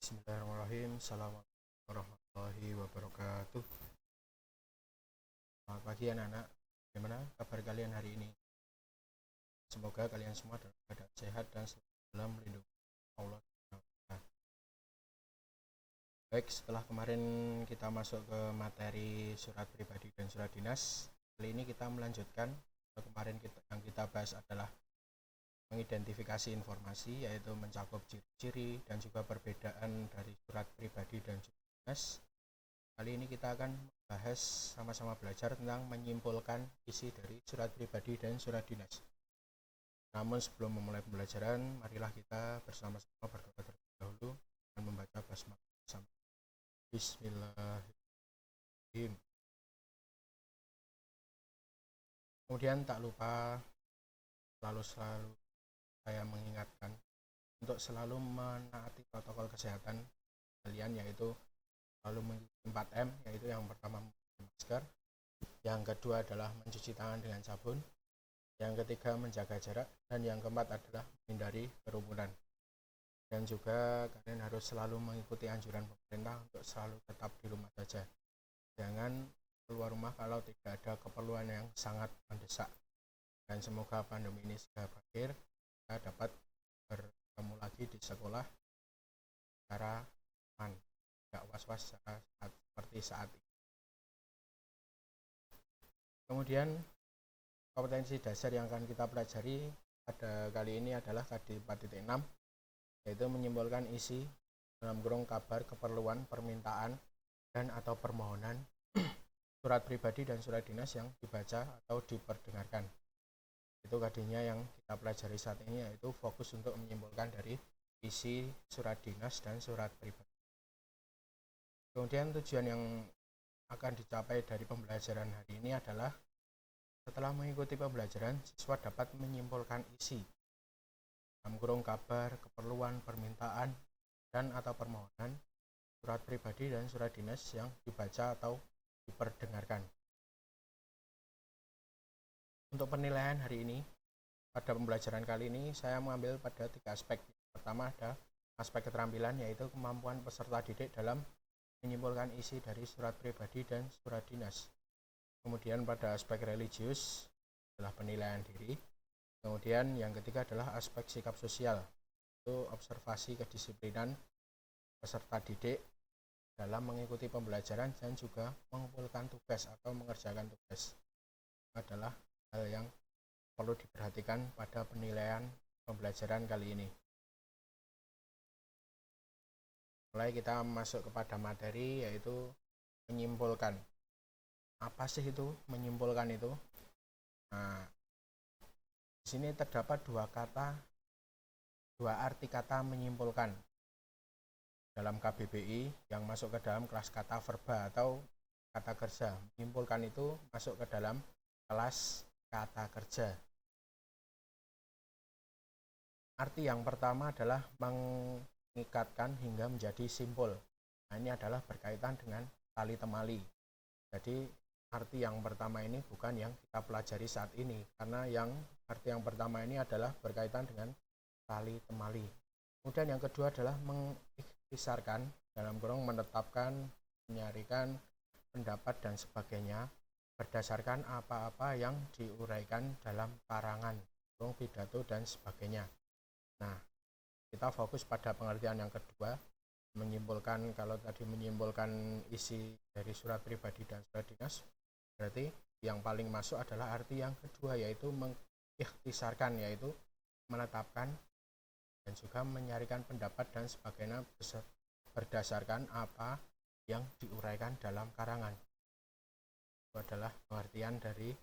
Bismillahirrahmanirrahim. Assalamualaikum warahmatullahi wabarakatuh. Selamat pagi anak-anak. Bagaimana kabar kalian hari ini? Semoga kalian semua dalam keadaan sehat dan selalu dalam lindungan Allah. Baik, setelah kemarin kita masuk ke materi surat pribadi dan surat dinas, kali ini kita melanjutkan. Kemarin yang kita bahas adalah mengidentifikasi informasi, yaitu mencakup ciri-ciri dan juga perbedaan dari surat pribadi dan surat dinas. Kali ini kita akan membahas sama-sama belajar tentang menyimpulkan isi dari surat pribadi dan surat dinas. Namun sebelum memulai pembelajaran, marilah kita bersama-sama berdoa terlebih dahulu dan membaca basmalah bersama. Bismillahirrahmanirrahim. Kemudian tak lupa selalu saya mengingatkan untuk selalu menaati protokol kesehatan kalian, yaitu selalu mengikuti 4M, yaitu yang pertama memakai masker, yang kedua adalah mencuci tangan dengan sabun, yang ketiga menjaga jarak, dan yang keempat adalah menghindari kerumunan. Dan juga kalian harus selalu mengikuti anjuran pemerintah untuk selalu tetap di rumah saja. Jangan keluar rumah kalau tidak ada keperluan yang sangat mendesak. Dan semoga pandemi ini segera berakhir, kita dapat bertemu lagi di sekolah secara aman, tidak was-was seperti saat ini. Kemudian kompetensi dasar yang akan kita pelajari pada kali ini adalah KD 4.6, yaitu menyimpulkan isi dalam kurung kabar, keperluan, permintaan, dan atau permohonan surat pribadi dan surat dinas yang dibaca atau diperdengarkan. Itu KD-nya yang kita pelajari saat ini, yaitu fokus untuk menyimpulkan dari isi surat dinas dan surat pribadi. Kemudian tujuan yang akan dicapai dari pembelajaran hari ini adalah setelah mengikuti pembelajaran, siswa dapat menyimpulkan isi dalam kurung kabar, keperluan, permintaan, dan atau permohonan surat pribadi dan surat dinas yang dibaca atau diperdengarkan. Untuk penilaian hari ini, pada pembelajaran kali ini saya mengambil pada 3 aspek. Pertama ada aspek keterampilan, yaitu kemampuan peserta didik dalam menyimpulkan isi dari surat pribadi dan surat dinas. Kemudian pada aspek religius adalah penilaian diri. Kemudian yang ketiga adalah aspek sikap sosial, yaitu observasi kedisiplinan peserta didik dalam mengikuti pembelajaran dan juga mengumpulkan tugas atau mengerjakan tugas. Adalah hal yang perlu diperhatikan pada penilaian pembelajaran kali ini. Mulai kita masuk kepada materi, yaitu menyimpulkan. Apa sih itu menyimpulkan itu? Nah, di sini terdapat dua arti kata menyimpulkan dalam KBBI yang masuk ke dalam kelas kata verba atau kata kerja. Menyimpulkan itu masuk ke dalam kelas kata kerja. Arti yang pertama adalah mengikatkan hingga menjadi simpul. Nah, ini adalah berkaitan dengan tali temali. Jadi arti yang pertama ini bukan yang kita pelajari saat ini, karena arti yang pertama ini adalah berkaitan dengan tali temali. Kemudian yang kedua adalah mengikhtisarkan, dalam kurung menetapkan, menyarikan pendapat dan sebagainya berdasarkan apa-apa yang diuraikan dalam karangan, pidato dan sebagainya. Nah, kita fokus pada pengertian yang kedua, menyimpulkan. Kalau tadi menyimpulkan isi dari surat pribadi dan surat dinas, berarti yang paling masuk adalah arti yang kedua, yaitu mengikhtisarkan, yaitu menetapkan dan juga menyarikan pendapat dan sebagainya berdasarkan apa yang diuraikan dalam karangan. Itu adalah pengertian dari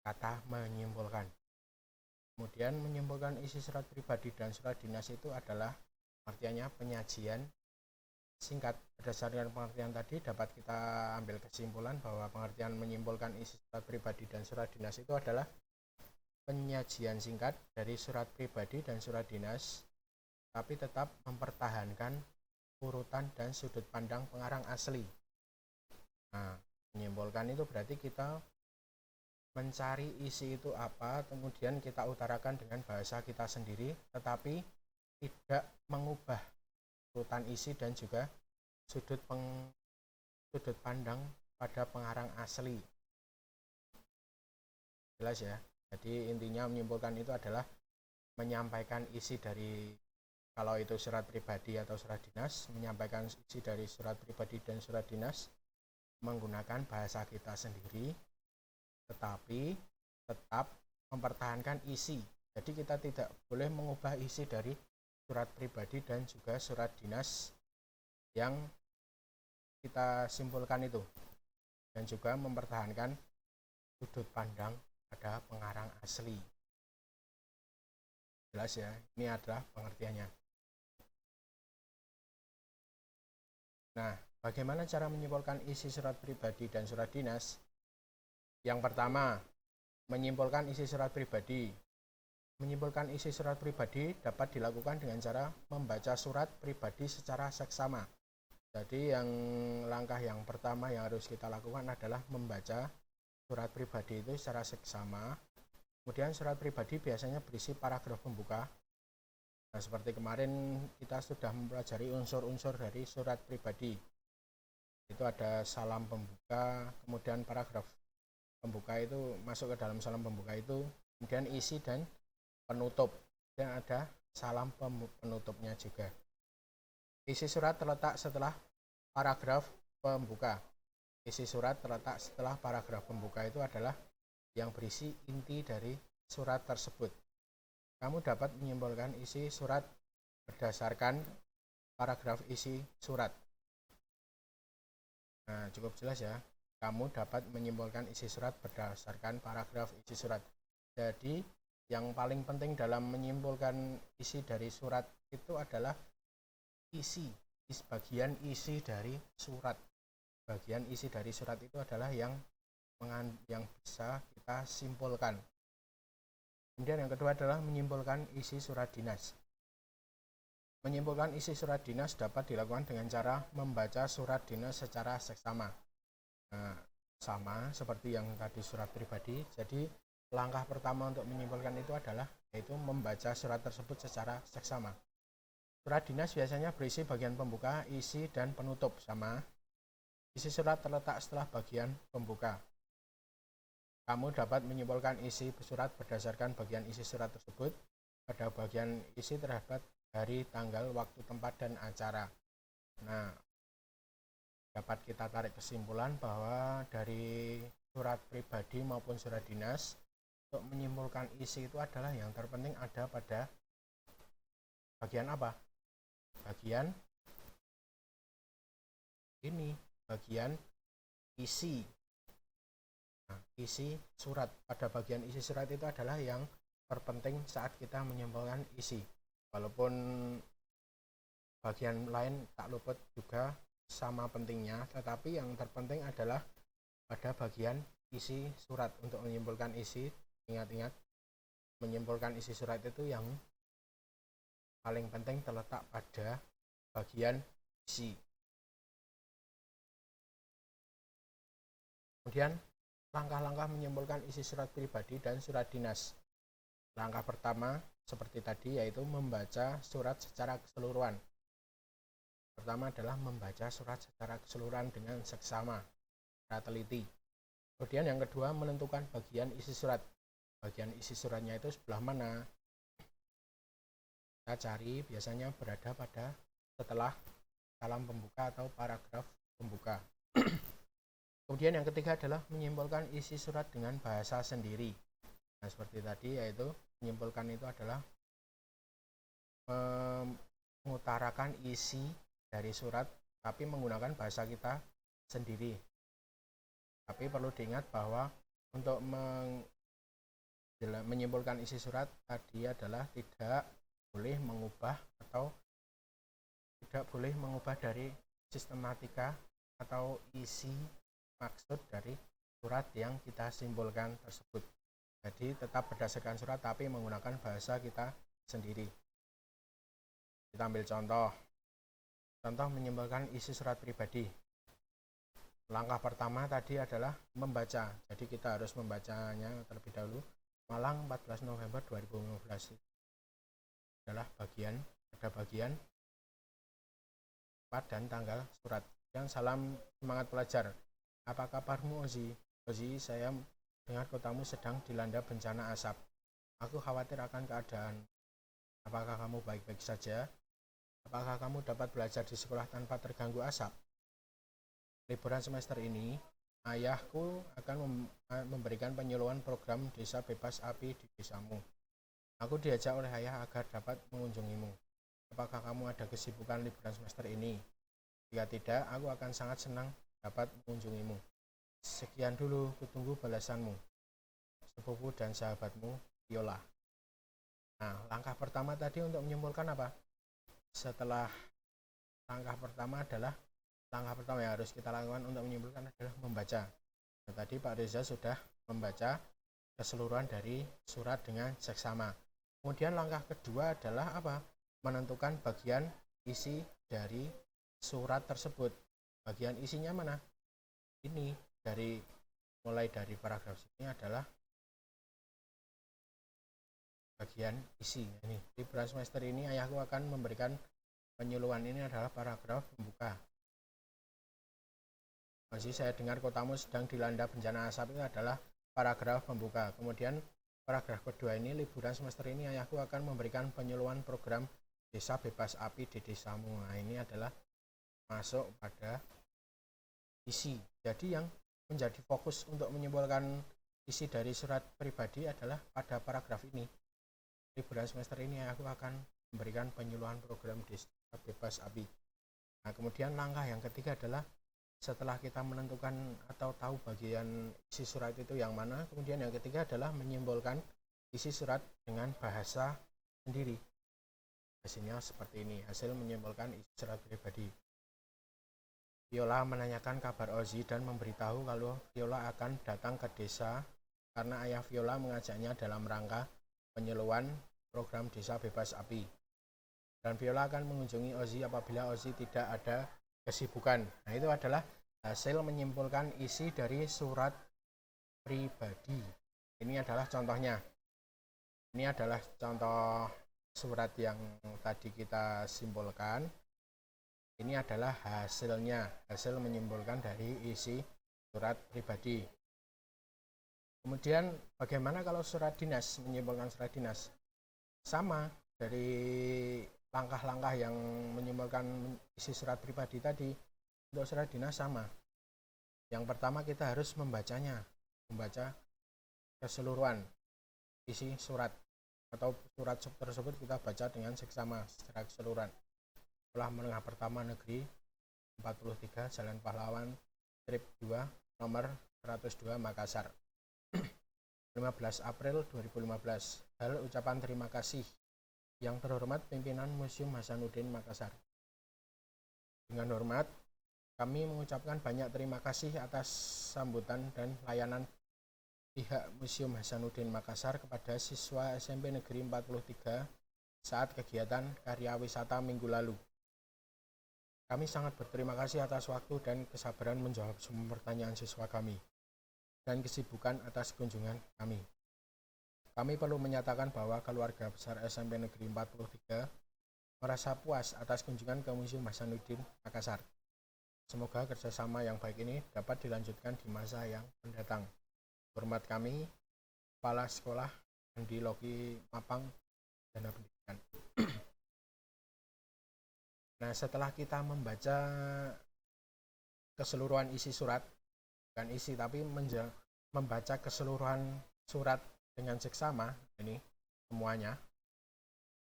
kata menyimpulkan. Kemudian menyimpulkan isi surat pribadi dan surat dinas itu adalah artinya penyajian singkat. Berdasarkan pengertian tadi dapat kita ambil kesimpulan bahwa pengertian menyimpulkan isi surat pribadi dan surat dinas itu adalah penyajian singkat dari surat pribadi dan surat dinas, tapi tetap mempertahankan urutan dan sudut pandang pengarang asli. Nah, menyimpulkan itu berarti kita mencari isi itu apa, kemudian kita utarakan dengan bahasa kita sendiri, tetapi tidak mengubah urutan isi dan juga sudut pandang pada pengarang asli. Jelas ya. Jadi intinya menyimpulkan itu adalah menyampaikan isi dari, kalau itu surat pribadi atau surat dinas, menyampaikan isi dari surat pribadi dan surat dinas menggunakan bahasa kita sendiri, tetapi tetap mempertahankan isi. Jadi kita tidak boleh mengubah isi dari surat pribadi dan juga surat dinas yang kita simpulkan itu, dan juga mempertahankan sudut pandang pada pengarang asli. Jelas ya, ini adalah pengertiannya. Nah, bagaimana cara menyimpulkan isi surat pribadi dan surat dinas? Yang pertama, menyimpulkan isi surat pribadi. Menyimpulkan isi surat pribadi dapat dilakukan dengan cara membaca surat pribadi secara seksama. Jadi langkah yang pertama yang harus kita lakukan adalah membaca surat pribadi itu secara seksama. Kemudian surat pribadi biasanya berisi paragraf pembuka. Nah, seperti kemarin kita sudah mempelajari unsur-unsur dari surat pribadi. Itu ada salam pembuka, kemudian paragraf pembuka itu masuk ke dalam salam pembuka itu, kemudian isi dan penutup, dan ada salam penutupnya juga. Isi surat terletak setelah paragraf pembuka. Isi surat terletak setelah paragraf pembuka itu adalah yang berisi inti dari surat tersebut. Kamu dapat menyimpulkan isi surat berdasarkan paragraf isi surat. Nah, cukup jelas ya. Kamu dapat menyimpulkan isi surat berdasarkan paragraf isi surat. Jadi, yang paling penting dalam menyimpulkan isi dari surat itu adalah bagian isi dari surat. Bagian isi dari surat itu adalah yang bisa kita simpulkan. Kemudian yang kedua adalah menyimpulkan isi surat dinas. Menyimpulkan isi surat dinas dapat dilakukan dengan cara membaca surat dinas secara seksama. Nah, sama seperti yang tadi surat pribadi. Jadi langkah pertama untuk menyimpulkan itu adalah yaitu membaca surat tersebut secara seksama. Surat dinas biasanya berisi bagian pembuka, isi, dan penutup sama. Isi surat terletak setelah bagian pembuka. Kamu dapat menyimpulkan isi surat berdasarkan bagian isi surat tersebut. Pada bagian isi terdapat hari, tanggal, waktu, tempat, dan acara. Nah, dapat kita tarik kesimpulan bahwa dari surat pribadi maupun surat dinas, untuk menyimpulkan isi itu adalah yang terpenting ada pada bagian apa? Bagian ini, bagian isi. Nah, isi surat. Pada bagian isi surat itu adalah yang terpenting saat kita menyimpulkan isi. Walaupun bagian lain tak luput juga sama pentingnya, tetapi yang terpenting adalah pada bagian isi surat. Untuk menyimpulkan isi, ingat-ingat, menyimpulkan isi surat itu yang paling penting terletak pada bagian isi. Kemudian langkah-langkah menyimpulkan isi surat pribadi dan surat dinas. Langkah pertama seperti tadi yaitu membaca surat secara keseluruhan. Pertama adalah membaca surat secara keseluruhan dengan seksama, secara teliti. Kemudian yang kedua menentukan bagian isi surat. Bagian isi suratnya itu sebelah mana? Kita cari biasanya berada pada setelah salam pembuka atau paragraf pembuka. Kemudian yang ketiga adalah menyimpulkan isi surat dengan bahasa sendiri. Nah, seperti tadi yaitu menyimpulkan itu adalah mengutarakan isi dari surat tapi menggunakan bahasa kita sendiri. Tapi perlu diingat bahwa untuk menyimpulkan isi surat tadi adalah tidak boleh mengubah atau tidak boleh mengubah dari sistematika atau isi maksud dari surat yang kita simpulkan tersebut. Jadi tetap berdasarkan surat tapi menggunakan bahasa kita sendiri. Kita ambil contoh. Contoh menyimpulkan isi surat pribadi. Langkah pertama tadi adalah membaca. Jadi kita harus membacanya terlebih dahulu. Malang 14 November 2015 adalah ada bagian tempat dan tanggal surat. Dan salam semangat pelajar. Apa kabarmu, Ozi? Ozi, saya dengar kotamu sedang dilanda bencana asap. Aku khawatir akan keadaan. Apakah kamu baik-baik saja? Apakah kamu dapat belajar di sekolah tanpa terganggu asap? Liburan semester ini, ayahku akan memberikan penyuluhan program desa bebas api di desamu. Aku diajak oleh ayah agar dapat mengunjungimu. Apakah kamu ada kesibukan liburan semester ini? Jika tidak, aku akan sangat senang dapat mengunjungimu. Sekian dulu, kutunggu balasanmu. Sepupu dan sahabatmu, Viola. Nah, langkah pertama tadi untuk menyimpulkan apa? Setelah langkah pertama yang harus kita lakukan untuk menyimpulkan adalah membaca. Nah, tadi Pak Reza sudah membaca keseluruhan dari surat dengan seksama. Kemudian langkah kedua adalah apa? Menentukan bagian isi dari surat tersebut. Bagian isinya mana? Ini mulai dari paragraf ini adalah bagian isi. Ini di bulan semester ini ayahku akan memberikan penyuluhan. Ini adalah paragraf pembuka. Masih saya dengar kotamu sedang dilanda bencana asap, itu adalah paragraf pembuka. Kemudian paragraf kedua ini, liburan semester ini ayahku akan memberikan penyuluhan program desa bebas api di desamu. Nah, ini adalah masuk pada isi. Jadi yang menjadi fokus untuk menyimpulkan isi dari surat pribadi adalah pada paragraf ini. Liburan semester ini aku akan memberikan penyuluhan program desa bebas api. Nah, kemudian langkah yang ketiga adalah setelah kita menentukan atau tahu bagian isi surat itu yang mana, kemudian yang ketiga adalah menyimpulkan isi surat dengan bahasa sendiri. Hasilnya seperti ini, hasil menyimpulkan isi surat pribadi. Viola menanyakan kabar Ozi dan memberitahu kalau Viola akan datang ke desa karena ayah Viola mengajaknya dalam rangka penyuluhan program desa bebas api. Dan Viola akan mengunjungi Ozi apabila Ozi tidak ada kesibukan. Nah, itu adalah hasil menyimpulkan isi dari surat pribadi. Ini adalah contohnya. Ini adalah contoh surat yang tadi kita simpulkan. Ini adalah hasilnya, hasil menyimpulkan dari isi surat pribadi. Kemudian bagaimana kalau surat dinas, menyimpulkan surat dinas? Sama, dari langkah-langkah yang menyimpulkan isi surat pribadi tadi, untuk surat dinas sama. Yang pertama kita harus membacanya, membaca keseluruhan isi surat atau surat tersebut kita baca dengan seksama secara keseluruhan. Sekolah Menengah Pertama Negeri 43 Jalan Pahlawan Strip 2 nomor 102 Makassar. 15 April 2015. Hal ucapan terima kasih. Yang terhormat pimpinan Museum Hasanuddin Makassar. Dengan hormat, kami mengucapkan banyak terima kasih atas sambutan dan layanan pihak Museum Hasanuddin Makassar kepada siswa SMP Negeri 43 saat kegiatan karya wisata minggu lalu. Kami sangat berterima kasih atas waktu dan kesabaran menjawab semua pertanyaan siswa kami dan kesibukan atas kunjungan kami. Kami perlu menyatakan bahwa keluarga besar SMP Negeri 43 merasa puas atas kunjungan ke Museum Hasanuddin Makassar. Semoga kerjasama yang baik ini dapat dilanjutkan di masa yang mendatang. Hormat kami, Kepala Sekolah Andi Loki Mapang Dana Pendidikan. Nah, setelah kita membaca keseluruhan isi surat, bukan isi tapi membaca keseluruhan surat dengan seksama, ini semuanya.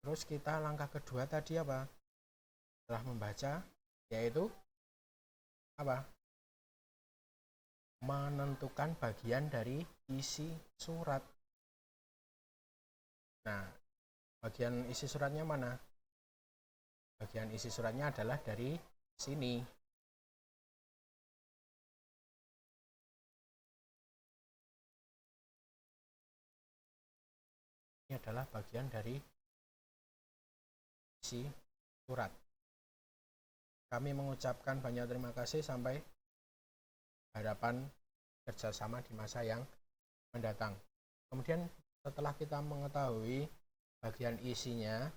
Terus kita langkah kedua tadi apa? Setelah membaca, yaitu apa? Menentukan bagian dari isi surat. Nah, bagian isi suratnya mana? Bagian isi suratnya adalah dari sini. Ini adalah bagian dari isi surat. Kami mengucapkan banyak terima kasih sampai harapan kerjasama di masa yang mendatang. Kemudian setelah kita mengetahui bagian isinya,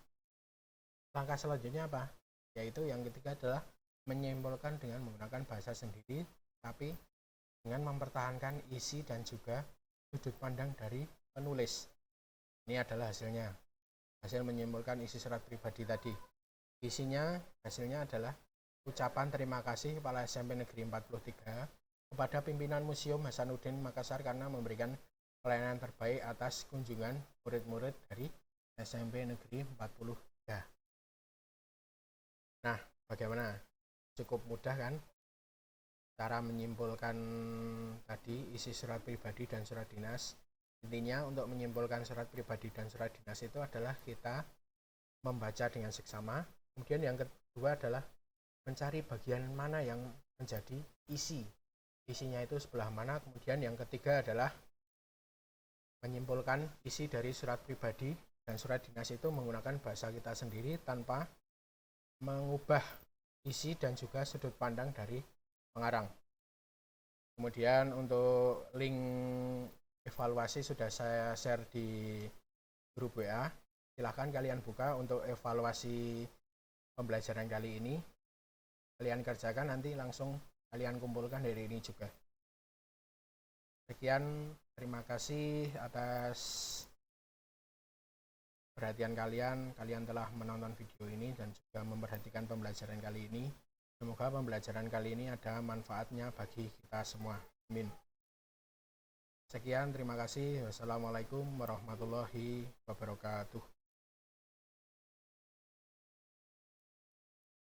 langkah selanjutnya apa? Yaitu yang ketiga adalah menyimpulkan dengan menggunakan bahasa sendiri, tapi dengan mempertahankan isi dan juga sudut pandang dari penulis. Ini adalah hasilnya, hasil menyimpulkan isi surat pribadi tadi. Isinya, hasilnya adalah ucapan terima kasih Kepala SMP Negeri 43 kepada pimpinan Museum Hasanuddin Makassar karena memberikan pelayanan terbaik atas kunjungan murid-murid dari SMP Negeri 43. Nah, bagaimana? Cukup mudah kan? Cara menyimpulkan tadi isi surat pribadi dan surat dinas. Intinya untuk menyimpulkan surat pribadi dan surat dinas itu adalah kita membaca dengan seksama. Kemudian yang kedua adalah mencari bagian mana yang menjadi isi. Isinya itu sebelah mana. Kemudian yang ketiga adalah menyimpulkan isi dari surat pribadi dan surat dinas itu menggunakan bahasa kita sendiri tanpa mengubah isi dan juga sudut pandang dari pengarang. Kemudian untuk link evaluasi sudah saya share di grup WA. Silahkan kalian buka untuk evaluasi pembelajaran kali ini. Kalian kerjakan, nanti langsung kalian kumpulkan dari ini juga. Sekian, terima kasih atas perhatian kalian. Kalian telah menonton video ini dan juga memperhatikan pembelajaran kali ini. Semoga pembelajaran kali ini ada manfaatnya bagi kita semua. Amin. Sekian, terima kasih. Wassalamualaikum warahmatullahi wabarakatuh.